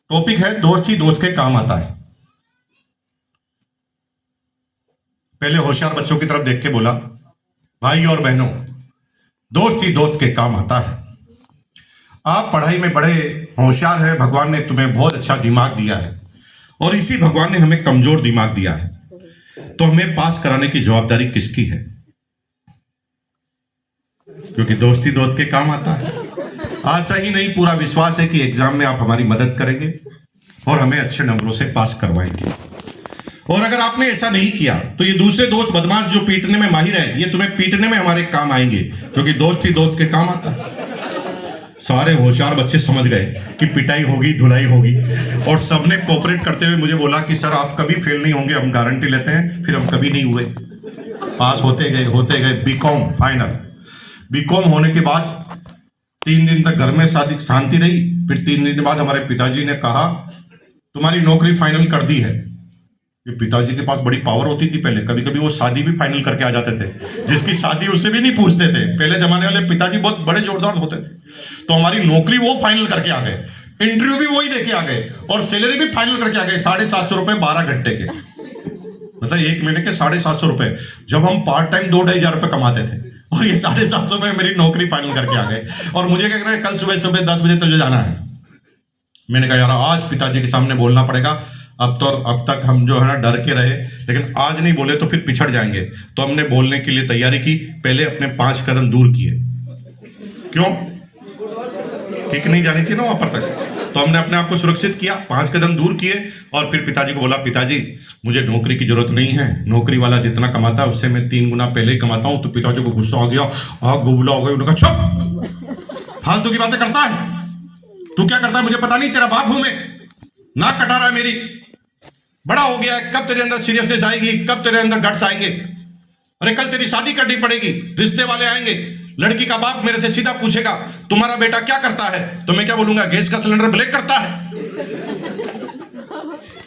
टॉपिक है दोस्त ही दोस्त के काम आता है। पहले होशियार बच्चों की तरफ देख के बोला, भाई और बहनों, दोस्त ही दोस्त के काम आता है। आप पढ़ाई में बड़े होशियार हैं, भगवान ने तुम्हें बहुत अच्छा दिमाग दिया है, और इसी भगवान ने हमें कमजोर दिमाग दिया है, तो हमें पास कराने की जवाबदारी किसकी है? क्योंकि दोस्ती दोस्त के काम आता है। आशा ही नहीं, पूरा विश्वास है कि एग्जाम में आप हमारी मदद करेंगे और हमें अच्छे नंबरों से पास करवाएंगे। और अगर आपने ऐसा नहीं किया तो ये दूसरे दोस्त बदमाश जो पीटने में माहिर है, ये तुम्हें पीटने में हमारे काम आएंगे, क्योंकि दोस्त ही दोस्त के काम आता है। सारे होशियार बच्चे समझ गए कि पिटाई होगी, धुलाई होगी, और सबने कोऑपरेट करते हुए मुझे बोला कि सर आप कभी फेल नहीं होंगे, हम गारंटी लेते हैं। फिर हम कभी नहीं हुए, पास होते गए। BCom final. बीकॉम होने के बाद 3 दिन तक घर में शांति रही। फिर 3 दिन बाद हमारे पिताजी ने कहा तुम्हारी नौकरी फाइनल कर दी है। पिताजी के पास बड़ी पावर होती थी पहले, कभी कभी वो शादी भी फाइनल करके आ जाते थे, जिसकी शादी उससे भी नहीं पूछते थे। पहले जमाने वाले पिताजी बहुत बड़े जोरदार होते थे। तो हमारी नौकरी वो फाइनल करके आ गए, इंटरव्यू भी वही देके आ गए, और सैलरी भी फाइनल करके आ गए। 750 रुपए 12 घंटे के, मतलब 1 महीने के 750 रुपए। जब हम पार्ट टाइम 2-2,500 रुपए कमाते थे, और ये 750 रुपए मेरी नौकरी फाइनल करके आ गए। और मुझे क्या कह रहे हैं, कल सुबह 10 बजे तुझे जाना है। मैंने कहा यार आज पिताजी के सामने बोलना पड़ेगा। अब तक हम जो है ना डर के रहे, लेकिन आज नहीं बोले तो फिर पिछड़ जाएंगे। तो हमने बोलने के लिए तैयारी की। पहले अपने 5 कदम दूर किए। क्यों? किक नहीं जानी थी ना वहां पर तक। तो हमने अपने आप को सुरक्षित किया, 5 कदम दूर किए, और फिर पिताजी को बोला, पिताजी मुझे नौकरी की जरूरत नहीं है, नौकरी वाला जितना कमाता है उससे मैं 3 गुना पहले ही कमाता हूं। तो पिताजी को गुस्सा आ गया, आग बुबला हो गई। उन्होंने कहा चुप, फालतू की बातें करता है तू, क्या करता है मुझे पता नहीं, तेरा बाप हूं मैं, नाक कटा रहा है मेरी, बड़ा हो गया है, कब तेरे अंदर सीरियसनेस आएगी, कब तेरे अंदर गट्स आएंगे? अरे कल तेरी शादी करनी पड़ेगी, रिश्ते वाले आएंगे, लड़की का बाप मेरे से सीधा पूछेगा तुम्हारा बेटा क्या करता है, तो मैं क्या बोलूंगा, गैस का सिलेंडर ब्लैक करता है।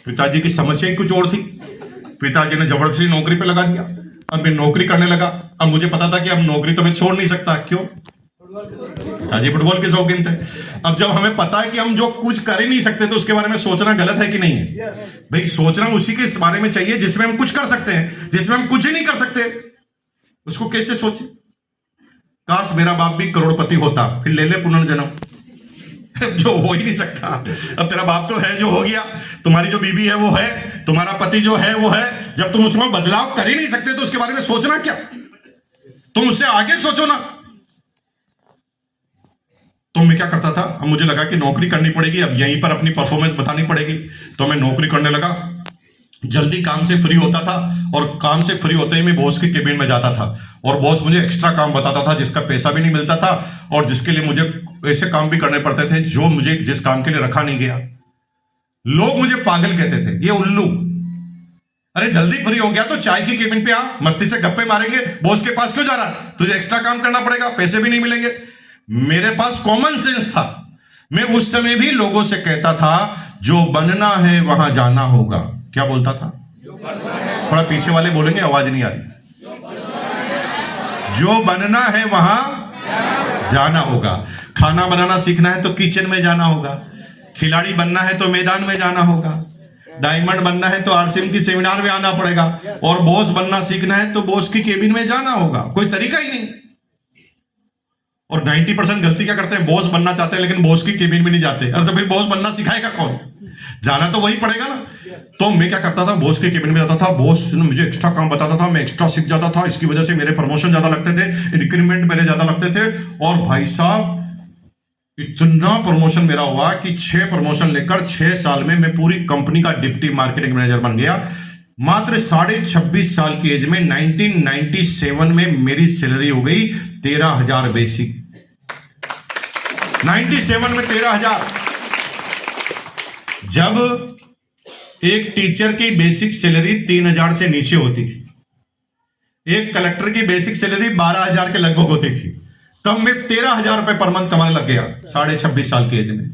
पिताजी की समस्या ही कुछ और थी। पिताजी ने जबरदस्ती नौकरी पे लगा दिया। अब मैं नौकरी करने लगा। अब मुझे पता था कि अब नौकरी तो मैं छोड़ नहीं सकता। क्यों? पिताजी फुटबॉल के शौकीन थे। अब जब हमें पता है कि हम जो कुछ कर ही नहीं सकते तो उसके बारे में सोचना गलत है कि नहीं है? भाई सोचना उसी के बारे में चाहिए जिसमें हम कुछ कर सकते हैं। जिसमें हम कुछ ही नहीं कर सकते उसको कैसे सोचे? काश मेरा बाप भी करोड़पति होता, फिर ले पुनर्जन्म। जो हो ही नहीं सकता। अब तेरा बाप तो है जो हो गया, तुम्हारी जो बीवी है वो है, तुम्हारा पति जो है वो है। जब तुम उसमें बदलाव कर ही नहीं सकते तो उसके बारे में सोचना क्या? तुम उससे आगे सोचो ना। तो मैं क्या करता था, अब मुझे लगा कि नौकरी करनी पड़ेगी, अब यहीं पर अपनी परफॉर्मेंस बतानी पड़ेगी। तो मैं नौकरी करने लगा। जल्दी काम से फ्री होता था, और काम से फ्री होते ही मैं बॉस के केबिन में जाता था, और बॉस मुझे एक्स्ट्रा काम बताता था जिसका पैसा भी नहीं मिलता था, और जिसके लिए मुझे ऐसे काम भी करने पड़ते थे जो मुझे जिस काम के लिए रखा नहीं गया। लोग मुझे पागल कहते थे, ये उल्लू। अरे जल्दी फ्री हो गया तो चाय की केबिन पे आ, मस्ती से गप्पे मारेंगे, बॉस के पास क्यों जा रहा है? तुझे एक्स्ट्रा काम करना पड़ेगा, पैसे भी नहीं मिलेंगे। मेरे पास कॉमन सेंस था। मैं उस समय भी लोगों से कहता था जो बनना है वहां जाना होगा। क्या बोलता था? थोड़ा पीछे वाले बोलेंगे, आवाज नहीं आ रही। जो बनना है वहां जाना होगा। खाना बनाना सीखना है तो किचन में जाना होगा। खिलाड़ी बनना है तो मैदान में जाना होगा। डायमंड बनना है तो आरसीएम की सेमिनार में आना पड़ेगा। और बॉस बनना सीखना है तो बॉस की केबिन में जाना होगा। कोई तरीका ही नहीं। और 90% गलती क्या करते हैं? बॉस बनना चाहते हैं लेकिन बॉस की केबिन में नहीं जाते। अरे तो फिर बॉस बनना सिखाएगा कौन? जाना तो वही पड़ेगा ना। तो मैं क्या करता था? बॉस के केबिन में जाता था। बॉस ने मुझे एक्स्ट्रा काम बताता था, मैं एक्स्ट्रा सीख जाता था। इसकी वजह से मेरे प्रमोशन ज्यादा लगते थे, इंक्रीमेंट मेरे ज्यादा लगते थे। और भाई साहब इतना प्रमोशन मेरा हुआ कि 6 प्रमोशन लेकर 6 साल में मैं पूरी कंपनी का डिप्टी मार्केटिंग मैनेजर बन गया। मात्र 26.5 साल की एज में 1997 में मेरी सैलरी हो गई 13,000 बेसिक। 97 में 13,000। जब एक टीचर की बेसिक सैलरी 3,000 से नीचे होती थी, एक कलेक्टर की बेसिक सैलरी 12,000 के लगभग होती थी, तब मैं 13,000 रुपए पर मंथ कमाने लग गया 26.5 साल की एज में।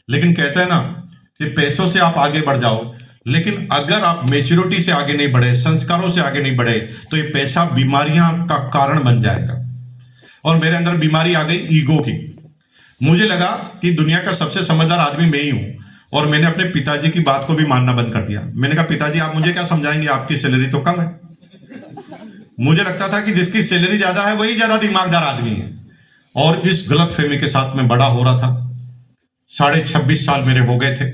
लेकिन कहते हैं ना कि पैसों से आप आगे बढ़ जाओ, लेकिन अगर आप मेच्योरिटी से आगे नहीं बढ़े, संस्कारों से आगे नहीं बढ़े, तो ये पैसा बीमारियां का कारण बन जाएगा। और मेरे अंदर बीमारी आ गई ईगो की। मुझे लगा कि दुनिया का सबसे समझदार आदमी मैं ही हूं। और मैंने अपने पिताजी की बात को भी मानना बंद कर दिया। मैंने कहा पिताजी आप मुझे क्या समझाएंगे, आपकी सैलरी तो कम है। मुझे लगता था कि जिसकी सैलरी ज्यादा है वही ज्यादा दिमागदार आदमी है। और इस गलतफहमी के साथ मैं बड़ा हो रहा था। 26.5 साल मेरे हो गए थे।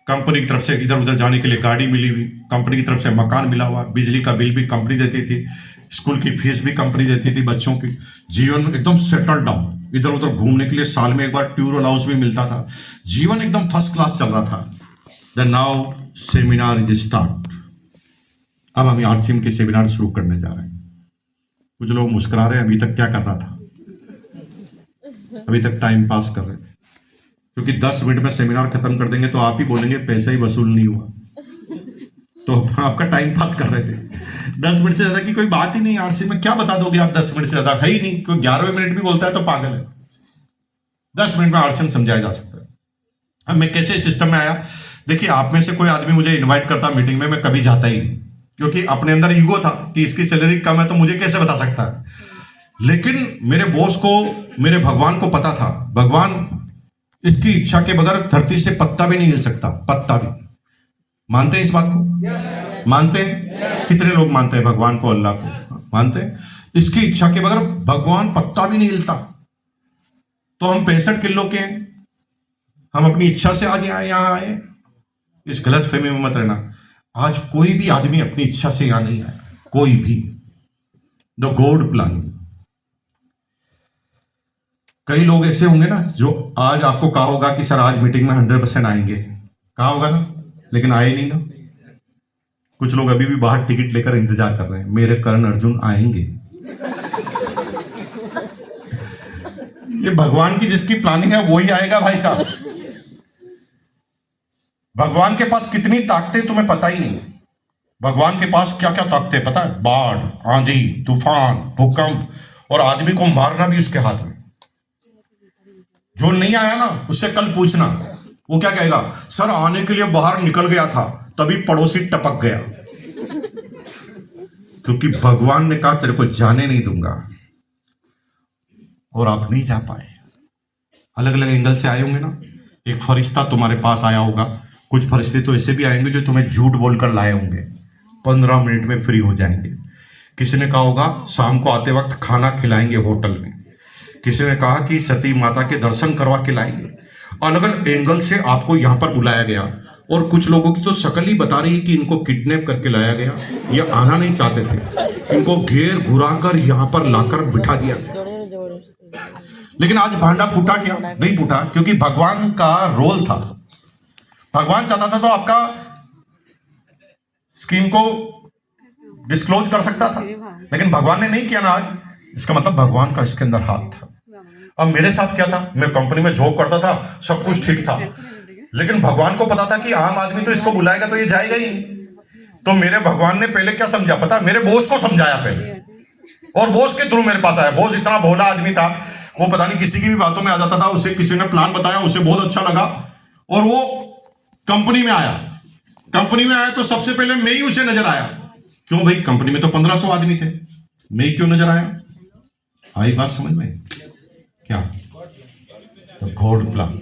कंपनी की तरफ से इधर उधर जाने के लिए गाड़ी मिली हुई, कंपनी की तरफ से मकान मिला हुआ, बिजली का बिल भी कंपनी देती थी, स्कूल की फीस भी कंपनी देती थी बच्चों की। जीवन एकदम सेटल डाउन। इधर उधर घूमने के लिए साल में एक बार टूर अलाउंस भी मिलता था। जीवन एकदम फर्स्ट क्लास चल रहा था। The now seminar is start. अब हम आरसीएम के सेमिनार शुरू करने जा रहे हैं। कुछ लोग मुस्कुरा रहे हैं, अभी तक क्या कर रहा था? अभी तक टाइम पास कर रहे थे। क्योंकि 10 मिनट में सेमिनार खत्म कर देंगे तो आप ही बोलेंगे पैसा ही वसूल नहीं हुआ। तो आपका टाइम पास कर रहे थे। 10 मिनट से ज्यादा की कोई बात ही नहीं। आरसी में क्या बता दोगे आप? 10 मिनट से ज्यादा है ही नहीं। कोई 11वें मिनट भी बोलता है तो पागल है। 10 मिनट में आरसी में समझाया जा सकता है। अब मैं कैसे सिस्टम में आया? देखिए, आप में से कोई आदमी मुझे इन्वाइट करता मीटिंग में, मैं कभी जाता ही नहीं, क्योंकि अपने अंदर ईगो था कि इसकी सैलरी कम है तो मुझे कैसे बता सकता है। लेकिन मेरे बॉस को, मेरे भगवान को पता था, भगवान इसकी इच्छा के बगैर धरती से पत्ता भी नहीं हिल सकता। पत्ता भी। मानते हैं इस बात को? मानते हैं? कितने लोग मानते हैं भगवान को, अल्लाह को? मानते हैं। इसकी इच्छा के बगैर भगवान पत्ता भी नहीं हिलता। तो हम 65 किलो के हैं, हम अपनी इच्छा से आज यहां आए। इस गलत फहमी में मत रहना। आज कोई भी आदमी अपनी इच्छा से यहां नहीं आया, कोई भी। The God planning. कई लोग ऐसे होंगे ना जो आज आपको कहा होगा कि सर आज मीटिंग में 100% आएंगे, कहा होगा ना, लेकिन आए नहीं ना। कुछ लोग अभी भी बाहर टिकट लेकर इंतजार कर रहे हैं, मेरे कर्ण अर्जुन आएंगे। ये भगवान की जिसकी प्लानिंग है वही आएगा भाई साहब। भगवान के पास कितनी ताकतें तुम्हें पता ही नहीं। भगवान के पास क्या क्या ताकतें पता है? बाढ़, आंधी, तूफान, भूकंप, और आदमी को मारना भी उसके हाथ में। जो नहीं आया ना उससे कल पूछना, वो क्या कहेगा? सर आने के लिए बाहर निकल गया था, तभी पड़ोसी टपक गया। क्योंकि भगवान ने कहा तेरे को जाने नहीं दूंगा, और आप नहीं जा पाए। अलग अलग एंगल से आए होंगे ना। एक फरिश्ता तुम्हारे पास आया होगा, कुछ फरिश्ते तो ऐसे भी आएंगे जो तुम्हें झूठ बोलकर लाए होंगे, 15 मिनट में फ्री हो जाएंगे। किसी ने कहा होगा शाम को आते वक्त खाना खिलाएंगे होटल में, किसी ने कहा कि सती माता के दर्शन करवा के लाएंगे। अलग अलग एंगल से आपको यहां पर बुलाया गया। और कुछ लोगों की तो शक्ल ही बता रही है कि इनको किडनैप करके लाया गया, ये आना नहीं चाहते थे, इनको घेर घुरा कर यहां पर लाकर बिठा दिया गया। लेकिन आज भांडा फूटा क्या? नहीं फूटा, क्योंकि भगवान का रोल था। भगवान चाहता था तो आपका स्कीम को डिस्क्लोज कर सकता था, लेकिन भगवान ने नहीं किया ना आज। इसका मतलब भगवान का इसके अंदर हाथ था। अब मेरे साथ क्या था? मैं कंपनी में जॉब करता था, सब कुछ ठीक था, लेकिन भगवान को पता था कि आम आदमी तो इसको बुलाएगा तो ये जाएगा ही। तो मेरे भगवान ने पहले क्या समझा पता? मेरे बॉस को समझाया पहले, और बॉस के थ्रू मेरे पास आया। बॉस इतना भोला आदमी था, वो पता नहीं किसी की भी बातों में आ जाता था। उसे किसी ने प्लान बताया, उसे बहुत अच्छा लगा, और वो कंपनी में आया, कंपनी में आया तो सबसे पहले मैं ही उसे नजर आया। क्यों भाई, कंपनी में तो 1500 आदमी थे, मैं ही क्यों नजर आया? आई बात समझ में? क्या तो गॉड प्लान।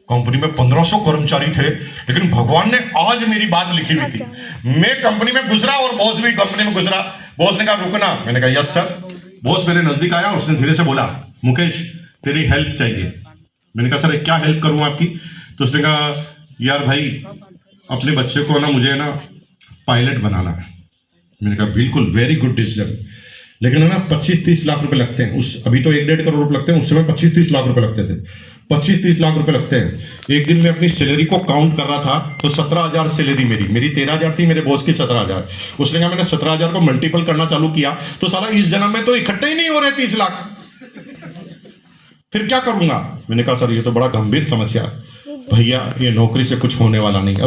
कंपनी में 1500 कर्मचारी थे, लेकिन भगवान ने आज मेरी बात लिखी हुई थी। मैं कंपनी में गुजरा और बॉस भी कंपनी में गुजरा। बॉस ने कहा रुकना, मैंने कहा यस सर। बॉस मेरे नजदीक आया, उसने धीरे से बोला मुकेश तेरी हेल्प चाहिए। मैंने कहा सर क्या हेल्प करूं आपकी? तो उसने कहा यार भाई अपने बच्चे को ना मुझे ना पायलट बनाना है। मैंने कहा बिल्कुल वेरी गुड डिसीजन, लेकिन है ना 25-30 लाख रुपए लगते हैं। उस अभी तो 1-1.5 करोड़ रुपए लगते हैं, उस समय 25-30 लाख रुपए लगते थे। 25-30 लाख रुपए लगते हैं। एक दिन मैं अपनी सैलरी को काउंट कर रहा था तो 17,000 सैलरी मेरी 13,000 थी, मेरे बॉस की 17,000। उसने कहा मैंने 17,000 को मल्टीपल करना चालू किया तो साला इस जन्म में तो इकट्ठे ही नहीं हो रहे 30 लाख, फिर क्या करूंगा? मैंने कहा सर ये तो बड़ा गंभीर समस्या है भैया, ये नौकरी से कुछ होने वाला नहीं।